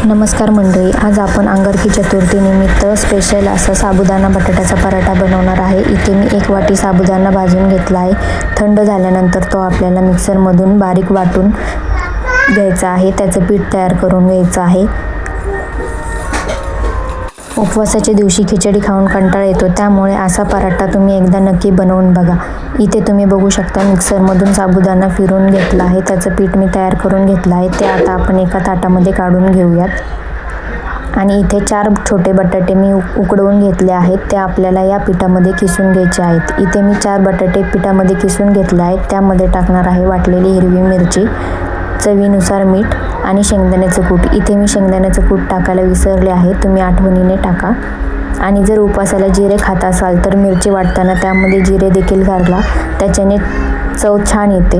नमस्कार मंडळी, आज आपण अंगारकी चतुर्थीनिमित्त स्पेशल असा साबुदाणा बटाट्याचा पराठा बनवणार आहे। इथे मी 1 वाटी साबुदाणा भाजून घेतला आहे। थंड झाल्यानंतर तो आपल्याला मिक्सरमधून बारीक वाटून घ्यायचा आहे। त्याचं पीठ तयार करून घ्यायचं आहे। उपवासाच्या दिवशी खिचडी खाऊन कंटाळा येतो, त्यामुळे असा पराठा तुम्ही एकदा नक्की बनवून बघा। इथे तुम्ही बघू शकता मिक्सरमधून साबुदाणा फिरून घेतला आहे। त्याचं पीठ मी तयार करून घेतलं आहे। ते आता आपण एका ताटामध्ये काढून घेऊयात। आणि इथे 4 छोटे बटाटे मी उकडवून घेतले आहेत। ते आपल्याला या पिठामध्ये किसून घ्यायचे आहेत। इथे मी 4 बटाटे पिठामध्ये किसून घेतले आहेत। त्यामध्ये टाकणार आहे वाटलेली हिरवी मिरची, चवीनुसार मीठ आणि शेंगदाण्याचं कूट। इथे मी शेंगदाण्याचं कूट टाकायला विसरले आहे, तुम्ही आठवणीने टाका। आणि जर उपवासाला जिरे खात असाल तर मिरची वाटताना त्यामध्ये जिरे देखील घाला, त्याच्याने चव छान येते।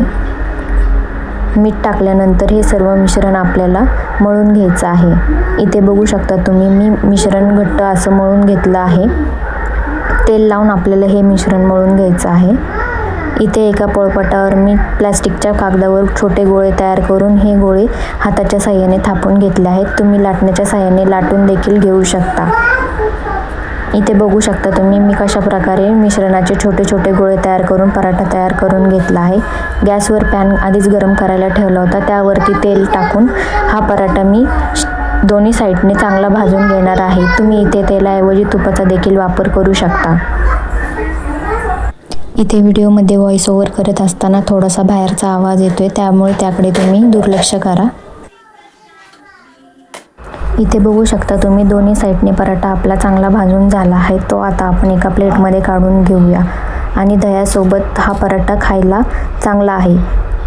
मीठ टाकल्यानंतर हे सर्व मिश्रण आपल्याला मळून घ्यायचं आहे। इथे बघू शकता तुम्ही, मी मिश्रण घट्ट असं मळून घेतलं आहे। तेल लावून आपल्याला हे मिश्रण मळून घ्यायचं आहे। इथे एका पोळपाटावर मी प्लास्टिकच्या कागदावर छोटे गोळे तयार करून हे गोळे हाताच्या साहाय्याने थापून घेतले आहेत। तुम्ही लाटण्याच्या साहाय्याने लाटून देखील घेऊ शकता। इथे बघू शकता तुम्ही, मी कशा प्रकारे मिश्रणाचे छोटे छोटे गोळे तयार करून पराठा तयार करून घेतला आहे। गॅसवर पॅन आधीच गरम करायला ठेवला होता, त्यावरती तेल टाकून हा पराठा मी दोन्ही साईडने चांगला भाजून घेणार आहे। तुम्ही इथे तेलाऐवजी तुपाचा देखील वापर करू शकता। इथे व्हिडिओमध्ये व्हॉइस ओव्हर करत असताना थोडासा बाहेरचा आवाज येतोय, त्यामुळे त्याकडे तुम्ही दुर्लक्ष करा। इथे बघू शकता तुम्ही, दोन्ही साईडने पराठा आपला चांगला भाजून झाला आहे। तो आता आपण एका प्लेटमध्ये काढून घेऊया। आणि दह्यासोबत हा पराठा खायला चांगला आहे।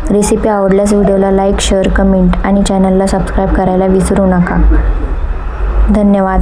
रेसिपी आवडल्यास व्हिडिओला लाईक, शेअर, कमेंट आणि चॅनलला सबस्क्राईब करायला विसरू नका। धन्यवाद।